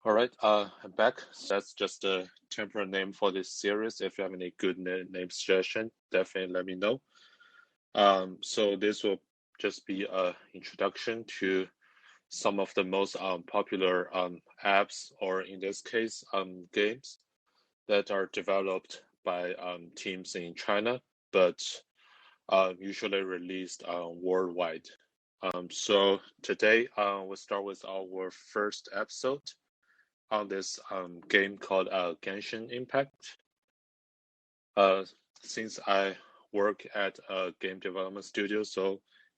All right, I'm back. So that's just a temporary name for this series. If you have any good name suggestion, definitely let me know. So this will just be a introduction to some of the most popular apps, or in this case, games that are developed by teams in China, but usually released worldwide. So today we'll start with our first episode on this game called Genshin Impact. Since I work at a game development studio,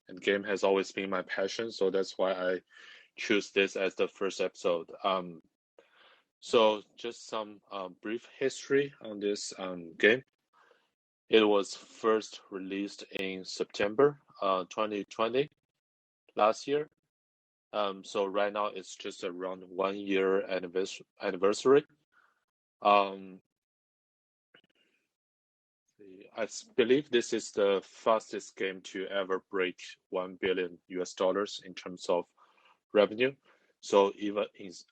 and game has always been my passion, so that's why I choose this as the first episode. So just some brief history on this game. It was first released in September 2020 last year. So right now it's just around 1 year anniversary. Um, I believe this is the fastest game to ever break $1 billion in terms of revenue. So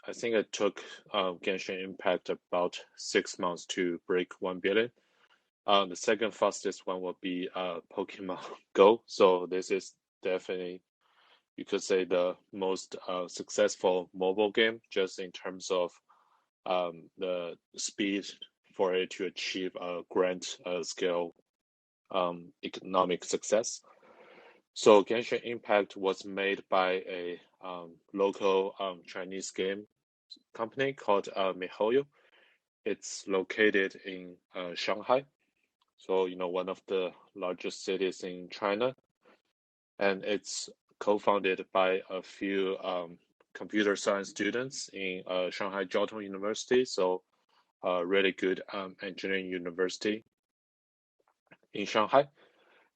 I think it took Genshin Impact about 6 months to break 1 billion. The second fastest one will be Pokemon Go. So this is definitely, you could say, the most successful mobile game, just in terms of the speed for it to achieve a grand scale economic success. So Genshin Impact was made by a local Chinese game company called MiHoYo. It's located in Shanghai, so one of the largest cities in China, and it's co-founded by a few computer science students in Shanghai Jiao Tong University, so a really good engineering university in Shanghai.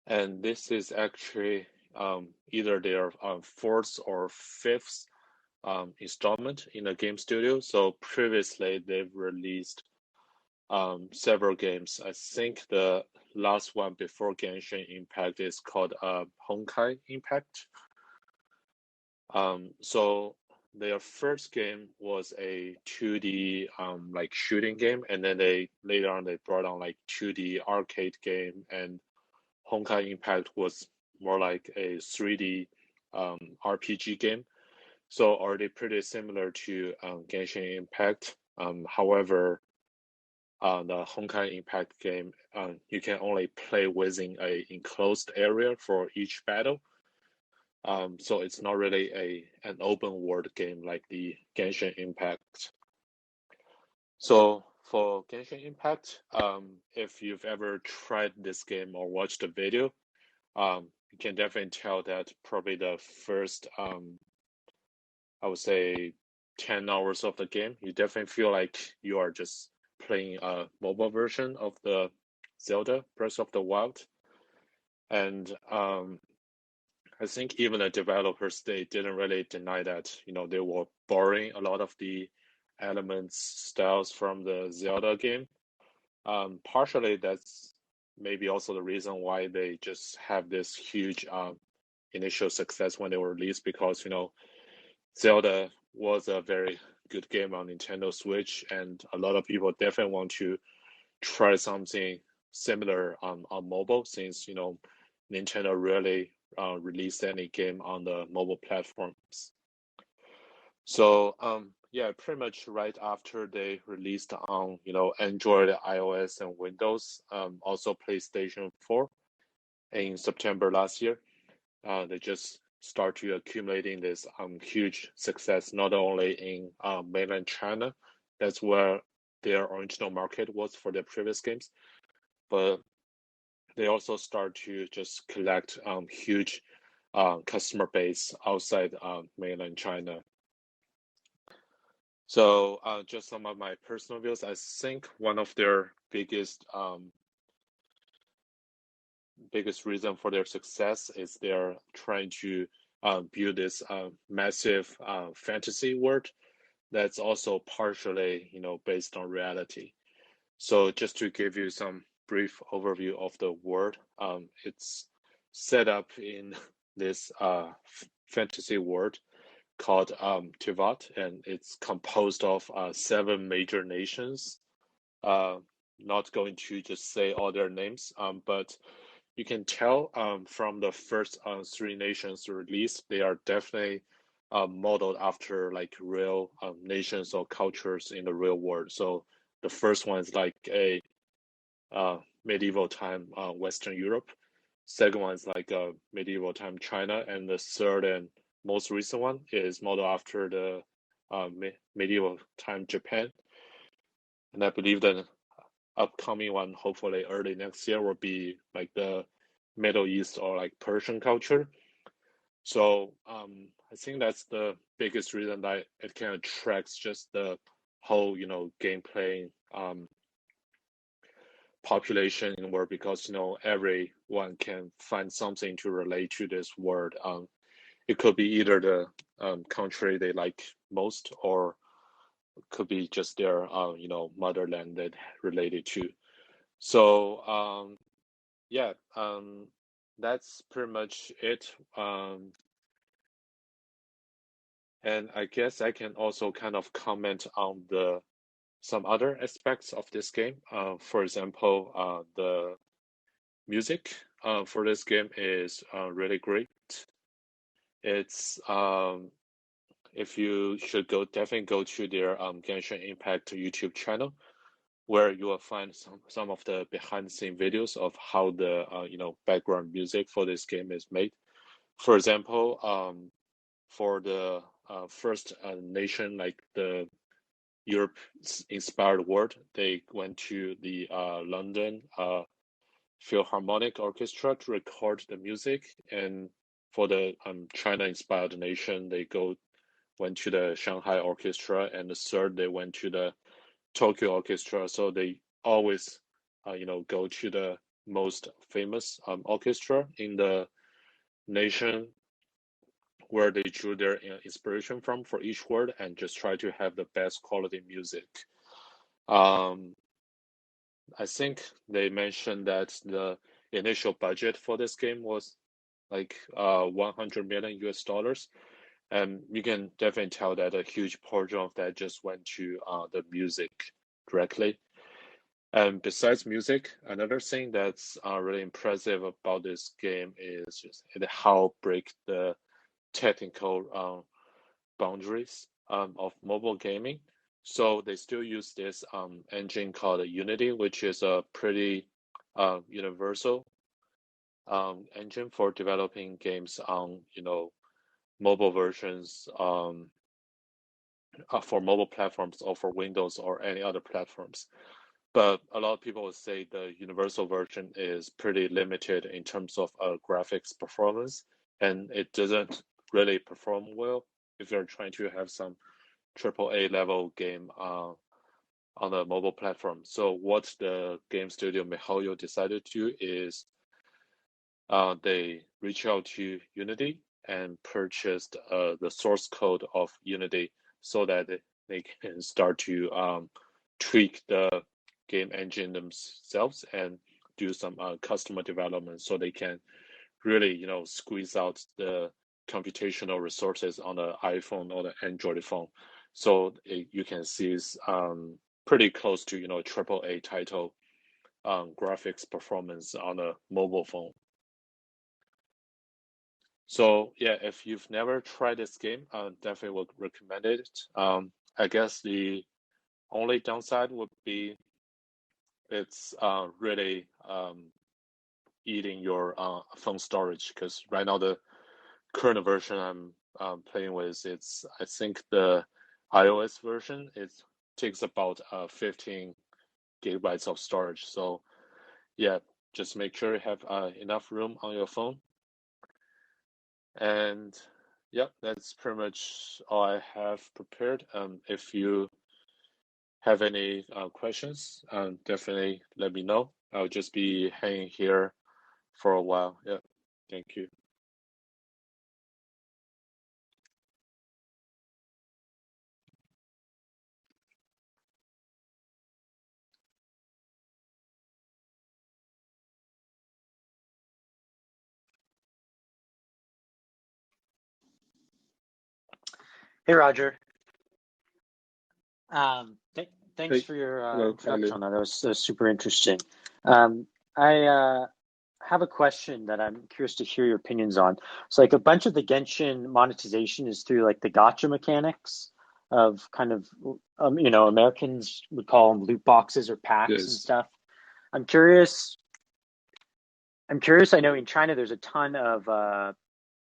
And this is actually either their fourth or fifth installment in the game studio. So previously they've released several games. I think the last one before Genshin Impact is called Honkai Impact. So their first game was a 2D like shooting game, and then later on they brought on like 2D arcade game, and Honkai Impact was more like a 3D RPG game. So already pretty similar to Genshin Impact. However, the Honkai Impact game, you can only play within a enclosed area for each battle. So it's not really an open world game like the Genshin Impact. So for Genshin Impact, if you've ever tried this game or watched the video, you can definitely tell that probably the first, I would say, 10 hours of the game, you definitely feel like you are just playing a mobile version of the Zelda Breath of the Wild. And I think even the developers, they didn't really deny that, they were borrowing a lot of the elements, styles from the Zelda game. Partially that's maybe also the reason why they just have this huge initial success when they were released, because Zelda was a very good game on Nintendo Switch, and a lot of people definitely want to try something similar on mobile, since Nintendo really released any game on the mobile platforms. So yeah, pretty much right after they released on Android, iOS, and Windows, also PlayStation 4 in September last year, they just start to accumulating this huge success, not only in mainland China, that's where their original market was for their previous games, but they also start to just collect huge customer base outside mainland China. So just some of my personal views. I think one of their biggest reason for their success is they're trying to build this massive fantasy world that's also partially based on reality. So just to give you some brief overview of the world, it's set up in this fantasy world called Tivat, and it's composed of 7 major nations. Uh, Not going to just say all their names, but you can tell from the first 3 nations released, they are definitely modeled after like real nations or cultures in the real world. So the first one is like a medieval time Western Europe. Second one is like a medieval time China, and the third and most recent one is modeled after the medieval time Japan. And I believe the upcoming one, hopefully early next year, will be like the Middle East or like Persian culture. So I think that's the biggest reason that it can attract just the whole, gameplay population in the world, because everyone can find something to relate to this word. It could be either the country they like most, or could be just their motherland that related to. So yeah, that's pretty much it. And I guess I can also kind of comment on the some other aspects of this game. For example, the music for this game is really great. It's if you should go, definitely go to their Genshin Impact YouTube channel, where you will find some of the behind the scene videos of how the background music for this game is made. For example, for the first nation, like the Europe inspired world, they went to the London Philharmonic Orchestra to record the music, and for the China inspired nation, they went to the Shanghai Orchestra, and the third they went to the Tokyo Orchestra. So they always go to the most famous orchestra in the nation where they drew their inspiration from for each word, and just try to have the best quality music. Um, I think they mentioned that the initial budget for this game was like 100 million US dollars, and you can definitely tell that a huge portion of that just went to the music directly. And besides music, another thing that's really impressive about this game is just how break the technical boundaries of mobile gaming. So they still use this engine called Unity, which is a pretty universal engine for developing games on mobile versions, for mobile platforms or for Windows or any other platforms. But a lot of people would say the universal version is pretty limited in terms of graphics performance, and it doesn't really perform well if you're trying to have some AAA level game on a mobile platform. So what the game studio MiHoYo decided to do is they reached out to Unity and purchased the source code of Unity, so that they can start to tweak the game engine themselves and do some customer development, so they can really squeeze out the computational resources on the iPhone or the Android phone. So you can see it's pretty close to AAA title graphics performance on a mobile phone. So yeah, if you've never tried this game, definitely would recommend it. I guess the only downside would be it's really eating your phone storage, because right now the current version I'm playing with, it's I think the iOS version, it takes about 15 gigabytes of storage. So yeah, just make sure you have enough room on your phone. And yeah, that's pretty much all I have prepared. If you have any questions, definitely let me know. I'll just be hanging here for a while. Yeah, thank you. Hey Roger. Thanks Hey, for your hello, introduction Kylie. on that. That was super interesting. I have a question that I'm curious to hear your opinions on. So, like a bunch of the Genshin monetization is through like the gotcha mechanics of kind of, Americans would call them loot boxes or packs and Yes, stuff. I'm curious. I'm curious. I know in China there's a ton of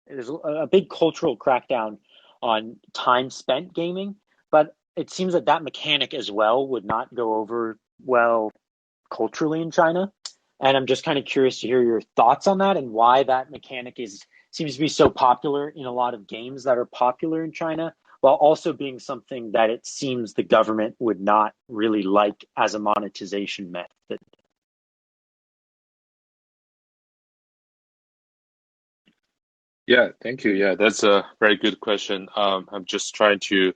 there's a big cultural crackdown on time spent gaming, but it seems that that mechanic as well would not go over well culturally in China. And I'm just kind of curious to hear your thoughts on that and why that mechanic is seems to be so popular in a lot of games that are popular in China, while also being something that it seems the government would not really like as a monetization method. yeah, thank you. Yeah, that's a very good question. I'm just trying to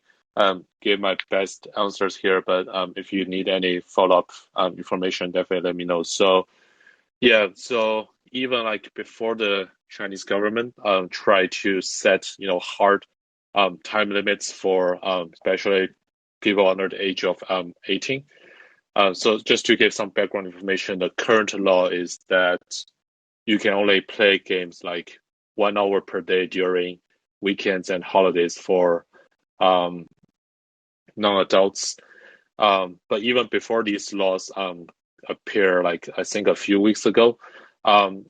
give my best answers here, but if you need any follow-up information, definitely let me know. So, yeah, so even like before the Chinese government tried to set, hard time limits for especially people under the age of 18. So just to give some background information, the current law is that you can only play games like 1 hour per day during weekends and holidays for um, non-adults. But even before these laws appear, like I think a few weeks ago,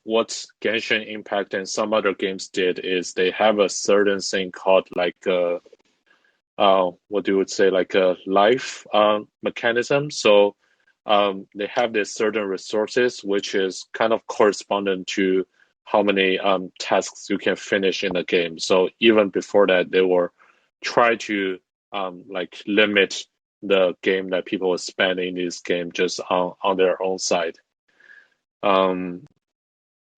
what Genshin Impact and some other games did is they have a certain thing called like what you would say like a life mechanism. So they have this certain resources which is kind of correspondent to how many tasks you can finish in the game. So even before that, they were try to like limit the game that people would spend in this game just on their own side. Um,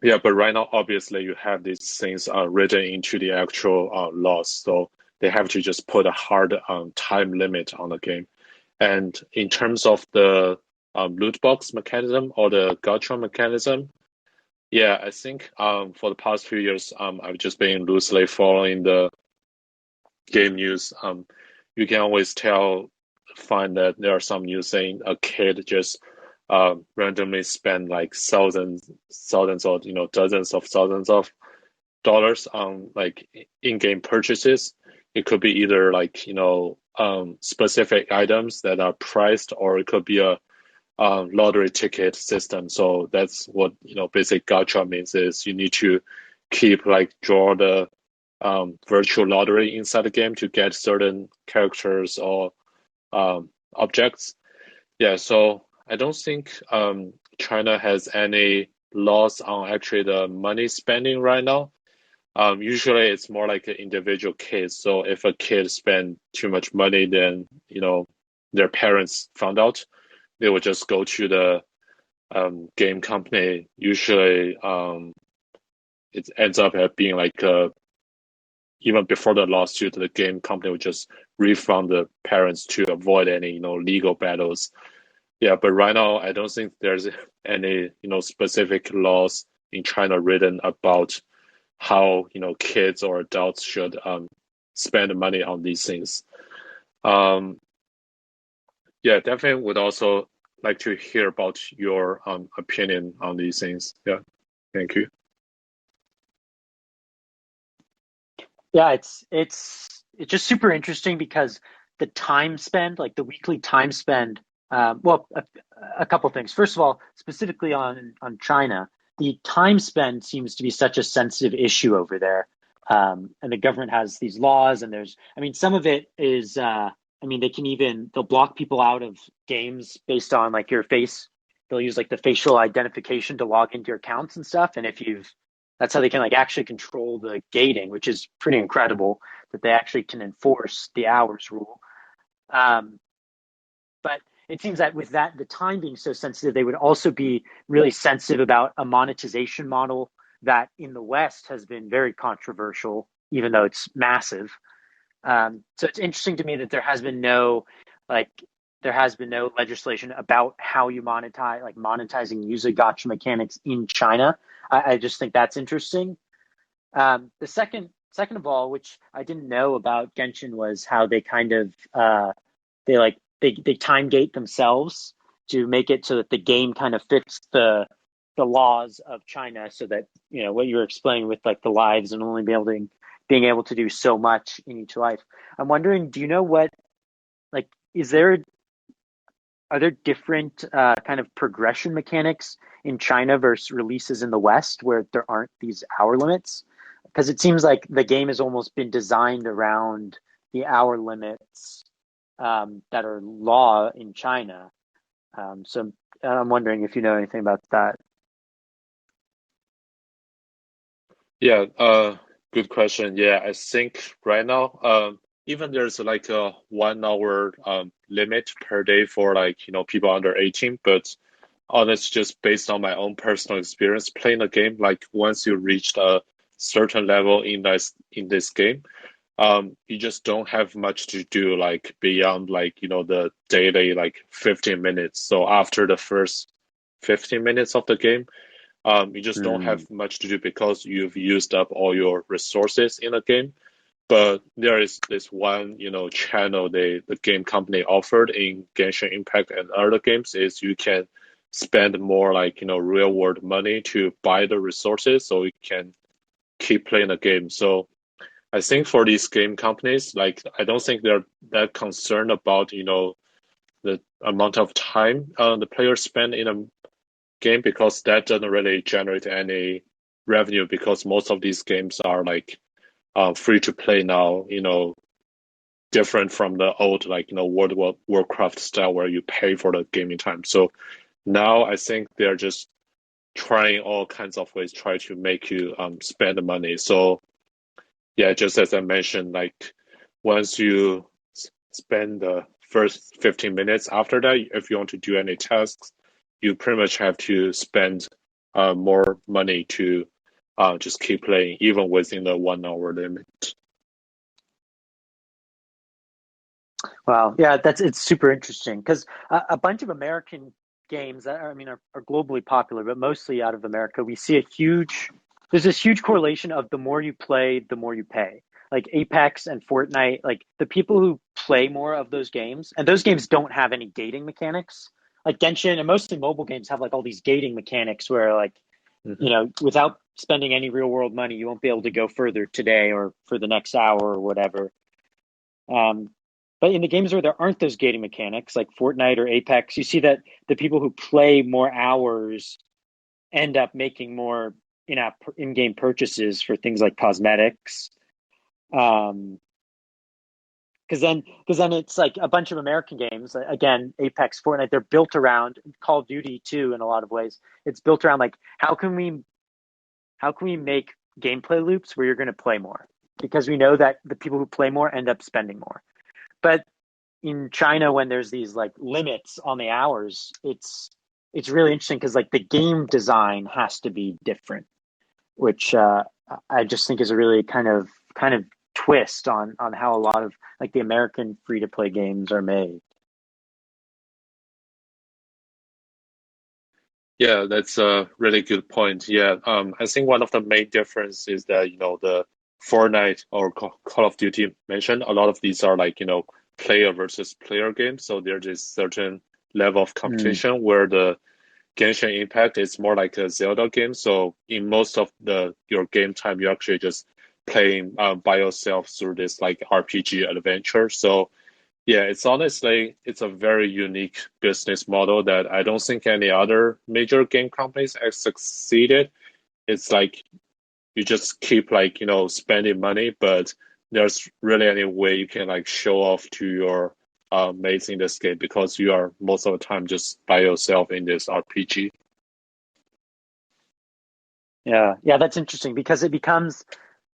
yeah, but right now, obviously, you have these things written into the actual laws, so they have to just put a hard time limit on the game. And in terms of the loot box mechanism or the gacha mechanism, yeah, I think for the past few years, I've just been loosely following the game news. You can always find that there are some news saying a kid just randomly spend like thousands or dozens of thousands of dollars on like in-game purchases. It could be either like specific items that are priced, or it could be a lottery ticket system. So that's what basic gacha means is you need to keep like draw the virtual lottery inside the game to get certain characters or objects. Yeah, so I don't think China has any laws on actually the money spending right now. Usually it's more like an individual case. So if a kid spend too much money, then their parents found out, they would just go to the game company. Usually, it ends up being like even before the lawsuit, the game company would just refund the parents to avoid any legal battles. Yeah, but right now I don't think there's any specific laws in China written about how kids or adults should spend money on these things. Um, yeah, definitely would also like to hear about your opinion on these things. Yeah, thank you. Yeah, it's just super interesting because the time spend, like the weekly time spend, a couple things. First of all, specifically on China, the time spend seems to be such a sensitive issue over there, and the government has these laws, and I mean, some of it is, I mean, they'll block people out of games based on like your face. They'll use like the facial identification to log into your accounts and stuff, and if you've that's how they can like actually control the gating, which is pretty incredible that they actually can enforce the hours rule. Um, but it seems that with that, the time being so sensitive, they would also be really sensitive about a monetization model that in the West has been very controversial, even though it's massive. So it's interesting to me that like, there has been no legislation about how you monetize, like monetizing user gotcha mechanics in China. I just think that's interesting. The second second of all, which I didn't know about Genshin was how they kind of they like they time gate themselves to make it so that the game kind of fits the laws of China, so that what you were explaining with like the lives and only being able to do so much in each life. I'm wondering, do you know what like is there are there different kind of progression mechanics in China versus releases in the West where there aren't these hour limits? Because it seems like the game has almost been designed around the hour limits that are law in China. So I'm wondering if you know anything about that. Yeah, good question. Yeah, I think right now, even there's like a 1 hour limit per day for like, people under 18, but honest, just based on my own personal experience playing the game, like once you reached a certain level in this game, you just don't have much to do like beyond like, the daily like 15 minutes. So after the first 15 minutes of the game, you just don't Hmm. have much to do because you've used up all your resources in the game. But there is this one, channel the game company offered in Genshin Impact and other games is you can spend more like, real world money to buy the resources so you can keep playing the game. So I think for these game companies, like I don't think they're that concerned about, the amount of time the players spend in a game because that doesn't really generate any revenue because most of these games are like free to play now, different from the old like, World of Warcraft style where you pay for the gaming time. So now I think they're just trying all kinds of ways try to make you spend the money. So yeah, just as I mentioned, like once you spend the first 15 minutes after that, if you want to do any tasks, you pretty much have to spend more money to just keep playing, even within the 1 hour limit. Wow, yeah, it's super interesting because a bunch of American games that I mean are globally popular, but mostly out of America, we see there's this huge correlation of the more you play, the more you pay. Like Apex and Fortnite, like the people who play more of those games, and those games don't have any gating mechanics. Like Genshin and mostly mobile games have like all these gating mechanics where like, Mhm. without spending any real world money, you won't be able to go further today or for the next hour or whatever. Um, but in the games where there aren't those gating mechanics, like Fortnite or Apex, you see that the people who play more hours end up making more in-game purchases for things like cosmetics. Um, because then it's like a bunch of American games. Again, Apex, Fortnite, they're built around Call of Duty too. In a lot of ways, it's built around like how can we make gameplay loops where you're going to play more because we know that the people who play more end up spending more. But in China, when there's these like limits on the hours, it's really interesting because like the game design has to be different, which I just think is a really kind of twist on how a lot of like the American free to play games are made. Yeah, that's a really good point. Yeah, I think one of the main difference is that, the Fortnite or Call of Duty mentioned, a lot of these are like, player versus player games. So there's this certain level of Mm, competition where the Genshin Impact is more like a Zelda game. So in most of the your game time, you're actually just playing by yourself through this like RPG adventure. So yeah, it's a very unique business model that I don't think any other major game companies have succeeded. It's like you just keep like, spending money, but there's really any way you can like show off to your mates in this game because you are most of the time just by yourself in this RPG. yeah, yeah, that's interesting because it becomes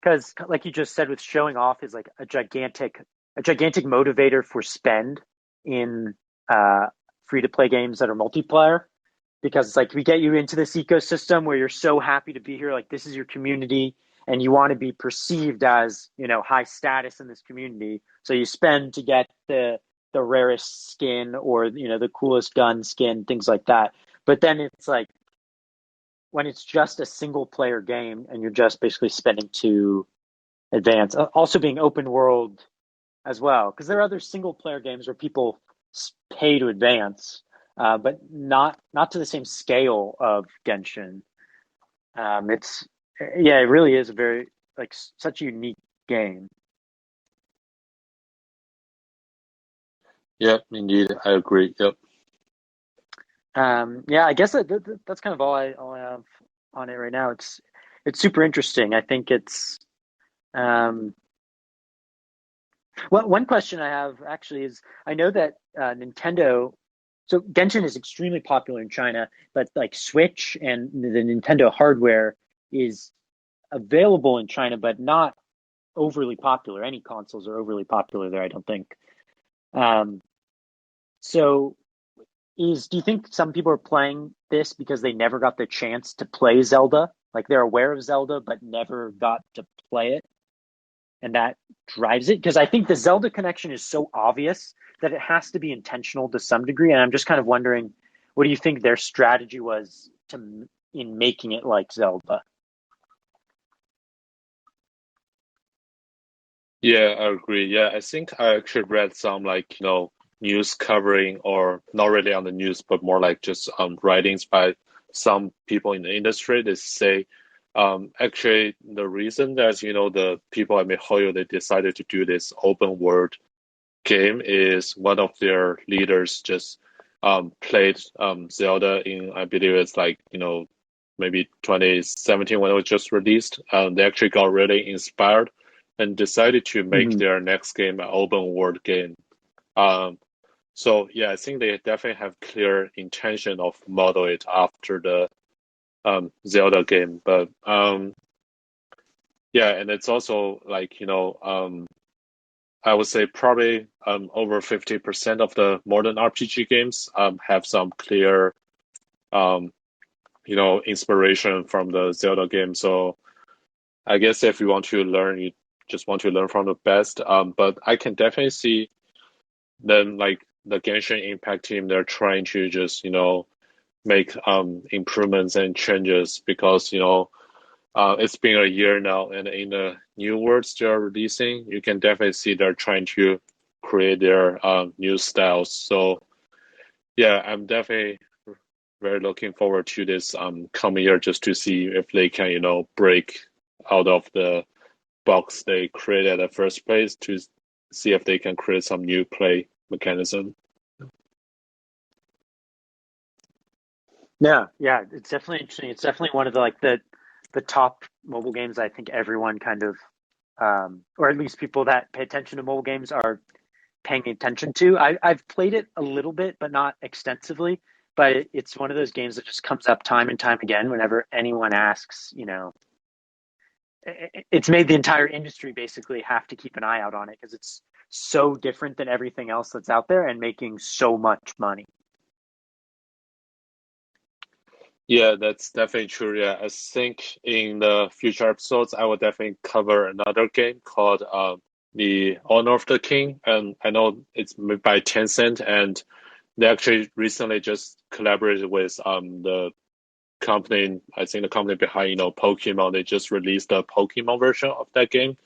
because like you just said with showing off is like a gigantic motivator for spend in uh free to play games that are multiplayer because it's like we get you into this ecosystem where you're so happy to be here, like this is your community and you want to be perceived as high status in this community, so you spend to get the rarest skin or the coolest gun skin, things like that. But then it's like when it's just a single player game and you're just basically spending to advance. Also being open world as well, because there are other single player games where people pay to advance, but not to the same scale of Genshin. It's yeah, it really is a very like such a unique game. Yep, indeed, I agree. Yep. Yeah, I guess that's kind of all I have on it right now. It's super interesting. I think it's um, well, one question I have actually is I know that Nintendo. So Genshin is extremely popular in China, but like Switch and the Nintendo hardware is available in China, but not overly popular. Any consoles are overly popular there, I don't think. Um, so do you think some people are playing this because they never got the chance to play Zelda? Like they're aware of Zelda but never got to play it, and that drives it? Because I think the Zelda connection is so obvious that it has to be intentional to some degree. And I'm just kind of wondering, what do you think their strategy was to in making it like Zelda? Yeah, I agree. Yeah, I think I actually read some like, news covering or not really on the news, but more like just writings by some people in the industry. They say actually the reason that, the people at MiHoYo they decided to do this open world game is one of their leaders just played Zelda in I believe it's like, maybe 2017 when it was just released. They actually got really inspired and decided to make Mm-hmm. their next game an open world game. Um, so yeah, I think they definitely have clear intention of model it after the Zelda game. But yeah, and it's also like, I would say probably over 50% of the modern RPG games have some clear um, inspiration from the Zelda game. So I guess if you want to learn, you just want to learn from the best. But I can definitely see them like the Genshin Impact team, they're trying to just, make improvements and changes because, it's been a year now and in the new worlds they're releasing, you can definitely see they're trying to create their new styles. So yeah, I'm definitely very looking forward to this coming year just to see if they can, break out of the box they created at the first place to see if they can create some new play mechanism. Yeah, yeah, it's definitely interesting. It's definitely one of the top mobile games I think everyone kind of or at least people that pay attention to mobile games are paying attention to. I've played it a little bit, but not extensively. But it's one of those games that just comes up time and time again whenever anyone asks. It's made the entire industry basically have to keep an eye out on it because it's so different than everything else that's out there and making so much money. Yeah, that's definitely true. Yeah, I think in the future episodes, I will definitely cover another game called The Honor of the King. And I know it's made by Tencent, and they actually recently just collaborated with the company, I think the company behind, Pokemon. They just released the Pokemon version of that game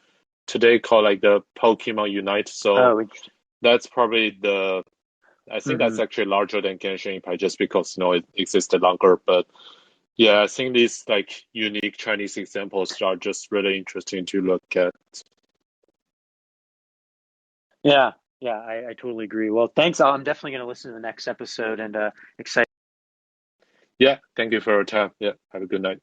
today called like the Pokemon Unite. So Oh, interesting. that's probably I think that's Hmm. actually larger than Genshin Impact just because, it existed longer. But yeah, I think these like unique Chinese examples are just really interesting to look at. Yeah, yeah, I totally agree. Well, thanks. I'm definitely going to listen to the next episode and excited. Yeah, thank you for your time. Yeah, have a good night.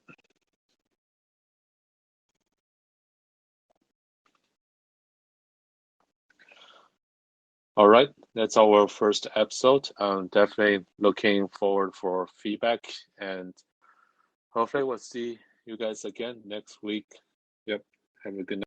All right, that's our first episode. Definitely looking forward for feedback and hopefully we'll see you guys again next week. Yep, have a good night.